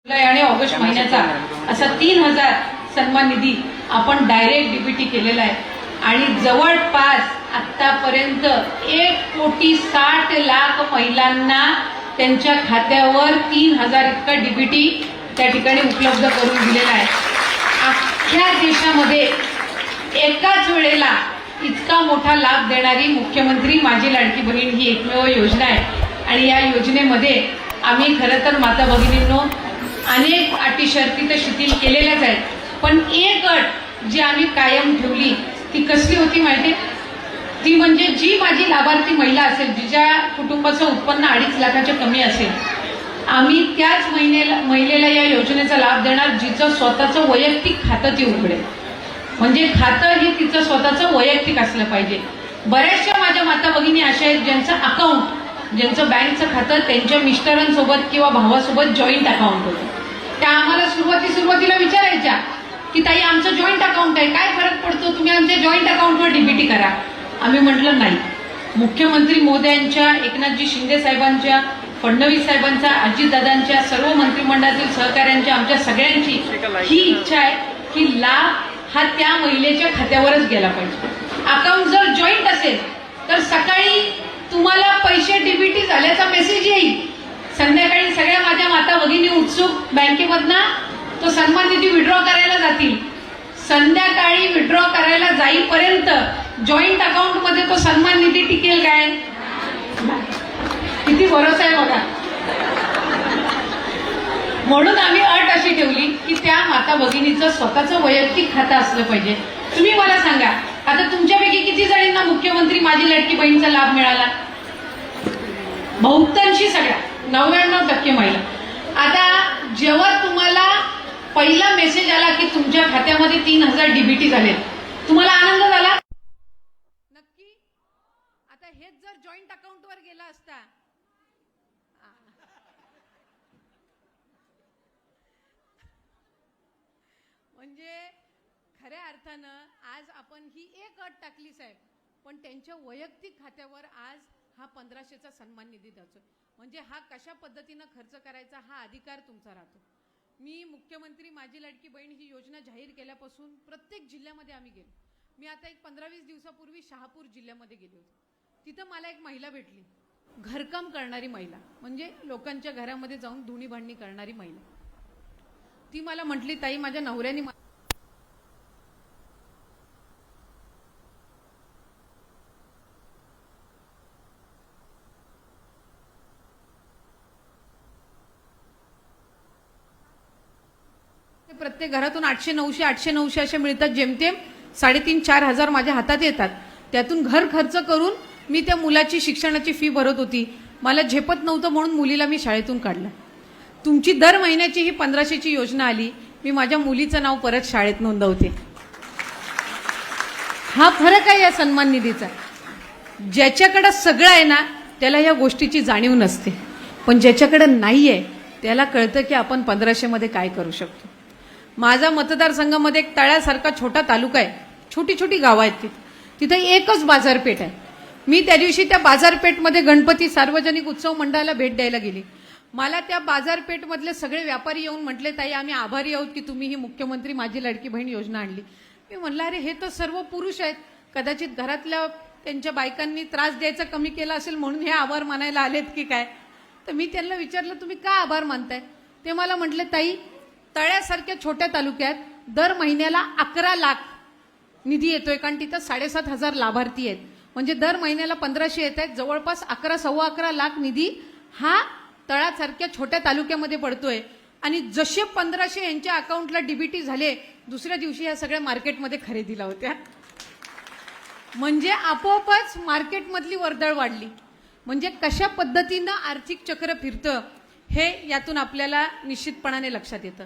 जुलै आणि ऑगस्ट महिन्याचा असा 3000 सन्मान निधी आपण डायरेक्ट डीबीटी केलेला आहे आणि जवळपास आतापर्यंत 1,60,00,000 महिलांना त्यांच्या खात्यावर 3000 इतका डीबीटी त्या ठिकाणी उपलब्ध करून दिलेला आहे। अख्ख्या देशामध्ये एकाच वेळेला इतका मोठा लाभ देणारी मुख्यमंत्री माझी लाडकी बहीण ही एकमेव योजना आहे आणि या योजनेमध्ये आम्ही खरं तर माता भगिनींनो अनेक अटी शर्ती तर शिथिल केलेल्याच आहेत, पण एक अट जी आम्ही कायम ठेवली ती कसली होती माहिती आहे? ती म्हणजे जी माझी लाभार्थी महिला असेल, जिच्या कुटुंबाचं उत्पन्न 2.5 लाखाच्या कमी असेल, आम्ही त्याच महिलेला या योजनेचा लाभ देणार जिचं स्वतःचं वैयक्तिक खातं ती उघडेल। म्हणजे खातं हे तिचं स्वतःचं वैयक्तिक असलं पाहिजे। बऱ्याचशा माझ्या माता भगिनी अशा आहेत ज्यांचं अकाउंट, ज्यांचं बँकचं खातं त्यांच्या मिस्टरांसोबत किंवा भावासोबत जॉईंट अकाउंट होतं। त्या आम्हाला सुरुवातीला विचारायच्या की ताई आमचं जॉईंट अकाउंट आहे, काय फरक पडतो, तुम्ही आमच्या जॉईंट अकाउंटवर डीबीटी करा। आम्ही म्हटलं नाही, मुख्यमंत्री महोदयांच्या, एकनाथजी शिंदे साहेबांच्या, फडणवीस साहेबांच्या, अजितदादांच्या, सर्व मंत्रिमंडळातील सहकाऱ्यांच्या, आमच्या सगळ्यांची ही इच्छा आहे की लाभ हा त्या महिलेच्या खात्यावरच गेला पाहिजे। अकाउंट जर जॉईंट असेल तर सकाळी तुम्हाला पैसे डीबीटी झाल्याचा मेसेज येईल, संध्याकाळी सगळ्या माझ्या माता भगिनी उत्सुक बँकेमधनं तो सन्मान निधी विड्रॉ करायला जातील। संध्याकाळी विड्रॉ करायला जाईपर्यंत जॉईंट अकाउंट मध्ये तो सन्मान निधी टिकेल काय? किती भरोसा आहे बघा। म्हणून आम्ही अट अशी ठेवली की त्या माता भगिनीचं स्वतःचं वैयक्तिक खातं असलं पाहिजे। तुम्ही मला सांगा, आता तुमच्यापैकी किती जणांना मुख्यमंत्री माझी लाडकी बहीणचा लाभ मिळाला? बहुतांशी सगळ्या, 99% महिला। आता जेव्हा तुम्हाला पहिला मेसेज आला की तुमच्या खात्यामध्ये 3000 डीबीटी झाले, तुम्हाला आनंद झाला नक्की? आता हेच जर जॉईंट अकाउंटवर गेला असता, म्हणजे खऱ्या अर्थानं आज आपण ही एक अट टाकली साहेब, पण त्यांच्या वैयक्तिक खात्यावर आज हा 1500चा सन्मान निधी द्यायचो। म्हणजे हा कशा पद्धतीनं खर्च करायचा हा अधिकार तुमचा राहतो। मी मुख्यमंत्री माझी लाडकी बहीण ही योजना जाहीर केल्यापासून प्रत्येक जिल्ह्यामध्ये आम्ही गेलो। मी आता एक 15-20 दिवसापूर्वी शहापूर जिल्ह्यामध्ये गेले होते। तिथं मला एक महिला भेटली, घरकाम करणारी महिला, म्हणजे लोकांच्या घरामध्ये जाऊन धुणी भांडणी करणारी महिला। ती मला म्हटली, ताई माझ्या नवऱ्याने प्रत्येक घरातून 800-900 असे मिळतात, जेमतेम 3,500-4,000 हजार माझ्या हातात येतात। त्यातून घर खर्च करून मी त्या मुलाची शिक्षणाची फी भरत होती। मला झेपत नव्हतं म्हणून मुलीला मी शाळेतून काढलं। तुमची दर महिन्याची ही 1500ची योजना आली, मी माझ्या मुलीचं नाव परत शाळेत नोंदवते। हा फरक आहे या सन्मान निधीचा। ज्याच्याकडे सगळं आहे ना त्याला या गोष्टीची जाणीव नसते, पण ज्याच्याकडे नाहीये त्याला कळतं की आपण 1500 मध्ये काय करू शकतो। माझा मतदारसंघामध्ये एक तळ्यासारखा छोटा तालुका आहे, छोटी छोटी गावं आहेत, तिथे एकच बाजारपेठ आहे। मी त्या दिवशी त्या बाजारपेठमध्ये गणपती सार्वजनिक उत्सव मंडळाला भेट द्यायला गेली। मला त्या बाजारपेठमधले सगळे व्यापारी येऊन म्हटले, ताई आम्ही आभारी आहोत की तुम्ही ही मुख्यमंत्री माझी लाडकी बहीण योजना आणली। मी म्हणलं, अरे हे तर सर्व पुरुष आहेत, कदाचित घरातल्या त्यांच्या बायकांनी त्रास द्यायचा कमी केला असेल म्हणून हे आभार मानायला आलेत की काय? तर मी त्यांना विचारलं, तुम्ही का आभार मानताय? ते मला म्हटले, ताई तळ्यासारख्या छोट्या तालुक्यात दर महिन्याला 11 लाख निधी येतोय, कारण तिथं 7,500 लाभार्थी आहेत, म्हणजे दर महिन्याला 1500 येत आहेत, जवळपास 11-11.25 लाख निधी हा तळ्यासारख्या छोट्या तालुक्यामध्ये पडतोय। आणि जसे 1500 यांच्या अकाउंटला डीबीटी झाले, दुसऱ्या दिवशी या सगळ्या मार्केटमध्ये खरेदीला होत्या। म्हणजे आपोआपच मार्केटमधली वर्दळ वाढली। म्हणजे कशा पद्धतीनं आर्थिक चक्र फिरतं हे यातून आपल्याला निश्चितपणाने लक्षात येतं।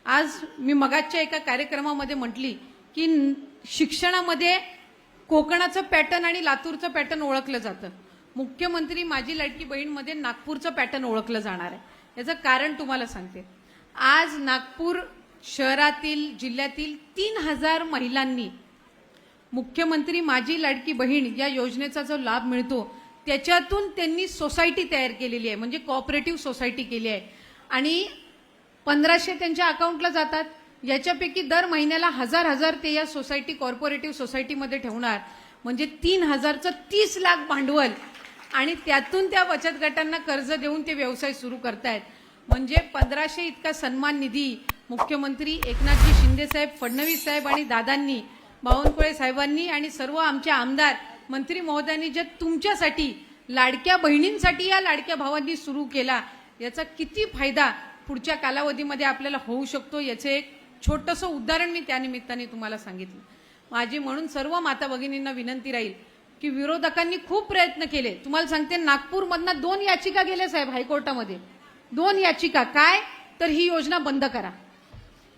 आज मी मगाच्या एका कार्यक्रमामध्ये म्हटली की शिक्षणामध्ये कोकणाचं पॅटर्न आणि लातूरचं पॅटर्न ओळखलं जातं, मुख्यमंत्री माझी लाडकी बहीणमध्ये नागपूरचं पॅटर्न ओळखलं जाणार आहे। याचं कारण तुम्हाला सांगते, आज नागपूर शहरातील जिल्ह्यातील 3000 महिलांनी मुख्यमंत्री माझी लाडकी बहीण या योजनेचा जो लाभ मिळतो त्याच्यातून त्यांनी सोसायटी तयार केलेली आहे, म्हणजे कोऑपरेटिव्ह सोसायटी केली आहे। आणि 1500 त्यांच्या अकाउंटला जातात. याच्यापैकी दर महिन्याला 1000 ते या सोसायटी कॉर्पोरेटिव्ह सोसायटीमध्ये ठेवणार, म्हणजे 3000चं 30 लाख भांडवल, आणि त्यातून त्या बचत गटांना कर्ज देऊन ते व्यवसाय सुरू करतायत. म्हणजे 1500 इतका सन्मान निधी मुख्यमंत्री एकनाथजी शिंदे साहेब, फडणवीस साहेब आणि दादांनी, बावनकुळे साहेबांनी आणि सर्व आमचे आमदार मंत्री महोदयांनी जे तुमच्यासाठी, लाडक्या बहिणींसाठी या लाडक्या भावांनी सुरू केला, याचा किती फायदा पुढच्या कालावधीमध्ये आपल्याला होऊ शकतो याचे एक छोटंसं उदाहरण मी त्यानिमित्ताने तुम्हाला सांगितलं. माझी म्हणून सर्व माता भगिनींना विनंती राहील की विरोधकांनी खूप प्रयत्न केले. तुम्हाला सांगते, नागपूरमधनं 2 याचिका गेल्या साहेब हायकोर्टामध्ये. 2 याचिका. काय तर ही योजना बंद करा.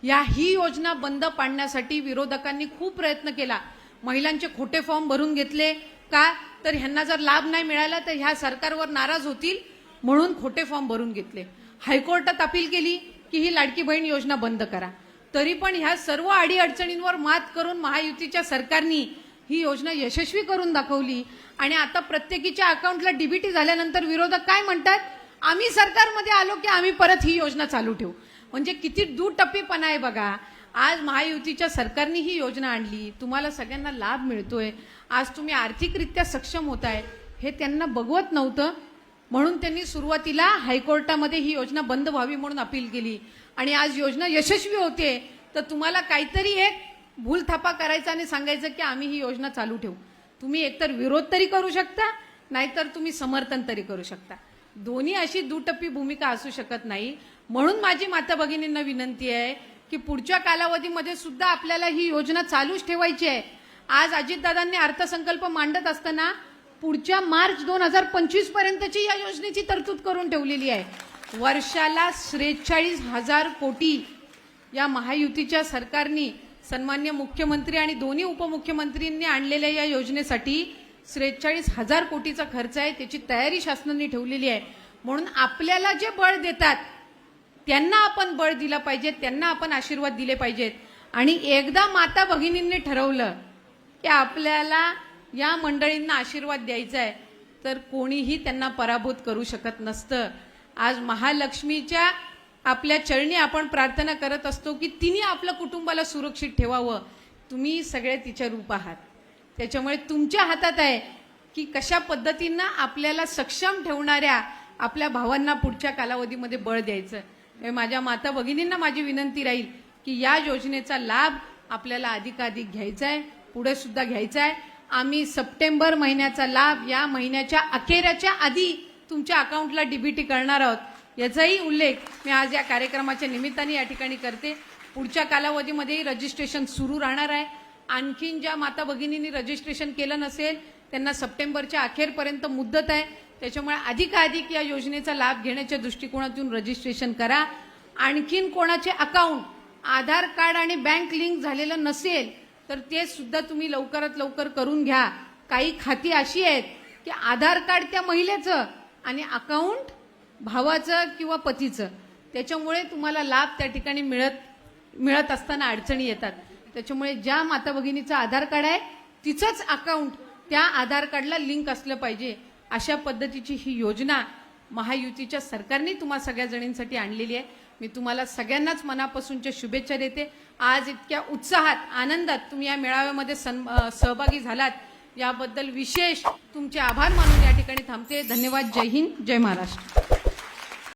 ही योजना बंद पाडण्यासाठी विरोधकांनी खूप प्रयत्न केला. महिलांचे खोटे फॉर्म भरून घेतले. का तर ह्यांना जर लाभ नाही मिळाला तर ह्या सरकारवर नाराज होतील म्हणून खोटे फॉर्म भरून घेतले. हायकोर्टात अपील केली की ही लाडकी बहीण योजना बंद करा. तरी पण ह्या सर्व अडीअडचणींवर मात करून महायुतीच्या सरकारने ही योजना यशस्वी करून दाखवली. आणि आता प्रत्येकीच्या अकाउंटला डीबीटी झाल्यानंतर विरोधक काय म्हणतात, आम्ही सरकारमध्ये आलो की आम्ही परत ही योजना चालू ठेवू. म्हणजे किती दुटप्पीपणा आहे बघा. आज महायुतीच्या सरकारने ही योजना आणली, तुम्हाला सगळ्यांना लाभ मिळतोय, आज तुम्ही आर्थिकरित्या सक्षम होताय, हे त्यांना बघवत नव्हतं. म्हणून त्यांनी सुरुवातीला हायकोर्टामध्ये ही योजना बंद व्हावी म्हणून अपील केली. आणि आज योजना यशस्वी होते तर तुम्हाला काहीतरी एक भूलथापा करायचा आणि सांगायचं की आम्ही ही योजना चालू ठेवू. तुम्ही एकतर विरोध तरी करू शकता, नाहीतर तुम्ही समर्थन तरी करू शकता. दोन्ही अशी दुटप्पी भूमिका असू शकत नाही. म्हणून माझी माता भगिनींना विनंती आहे की पुढच्या कालावधीमध्ये सुद्धा आपल्याला ही योजना चालूच ठेवायची आहे. आज अजितदादांनी अर्थसंकल्प मांडत असताना पुढच्या मार्च 2025 पर्यंतची या योजनेची तरतूद करून ठेवलेली आहे. वर्षाला 43,000 कोटी या महायुतीच्या सरकारने, सन्मान्य मुख्यमंत्री आणि दोन्ही उपमुख्यमंत्र्यांनी आणलेल्या या योजनेसाठी 43,000 कोटीचा खर्च आहे. त्याची तयारी शासनाने ठेवलेली आहे. म्हणून आपल्याला जे बळ देतात त्यांना आपण बळ दिलं पाहिजे, त्यांना आपण आशीर्वाद दिले पाहिजेत. आणि एकदा माता भगिनींनी ठरवलं की आपल्याला या मंडळींना आशीर्वाद द्यायचा आहे तर कोणीही त्यांना पराभूत करू शकत नसतं. आज महालक्ष्मीच्या आपल्या चरणी आपण प्रार्थना करत असतो की तिने आपल्या कुटुंबाला सुरक्षित ठेवावं. तुम्ही सगळे तिच्या रूप आहात. त्याच्यामुळे तुमच्या हातात आहे की कशा पद्धतीनं आपल्याला सक्षम ठेवणाऱ्या आपल्या भावांना पुढच्या कालावधीमध्ये बळ द्यायचं. माझ्या माता भगिनींना माझी विनंती राहील की या योजनेचा लाभ आपल्याला अधिकाधिक घ्यायचा आहे, पुढे सुद्धा घ्यायचा आहे. आम्ही सप्टेंबर महिन्याचा लाभ या महिन्याच्या अखेरच्या आधी तुमच्या अकाउंटला डीबीटी करणार आहोत. याचाही उल्लेख मी आज या कार्यक्रमाच्या निमित्ताने या ठिकाणी करते. पुढच्या कालावधीमध्येही रजिस्ट्रेशन सुरू राहणार आहे. आणखीन ज्या माता भगिनींनी रजिस्ट्रेशन केलं नसेल त्यांना सप्टेंबरच्या अखेरपर्यंत मुदत आहे. त्याच्यामुळे अधिकाधिक या योजनेचा लाभ घेण्याच्या दृष्टिकोनातून रजिस्ट्रेशन करा. आणखीन कोणाचे अकाउंट आधार कार्ड आणि बँक लिंक झालेलं नसेल तर ते सुद्धा तुम्ही लवकरात लवकर करून घ्या. काही खाती अशी आहेत की आधार कार्ड त्या महिलेचं आणि अकाउंट भावाचं किंवा पतीचं, त्याच्यामुळे तुम्हाला लाभ त्या ठिकाणी मिळत असताना अडचणी येतात. त्याच्यामुळे ज्या माता भगिनीचं आधार कार्ड आहे तिचंच अकाउंट त्या आधार कार्डला लिंक असलं पाहिजे. अशा पद्धतीची ही योजना महायुतीच्या सरकारने तुम्हा सगळ्या जणींसाठी आणलेली आहे. मी तुम्हाला सगळ्यांनाच मनापासूनच्या शुभेच्छा देते. आज इतक्या उत्साहात आनंदात तुम्ही या मेळाव्यामध्ये सहभागी झालात याबद्दल विशेष तुमचे आभार मानून या ठिकाणी थांबते. धन्यवाद. जय हिंद, जय महाराष्ट्र.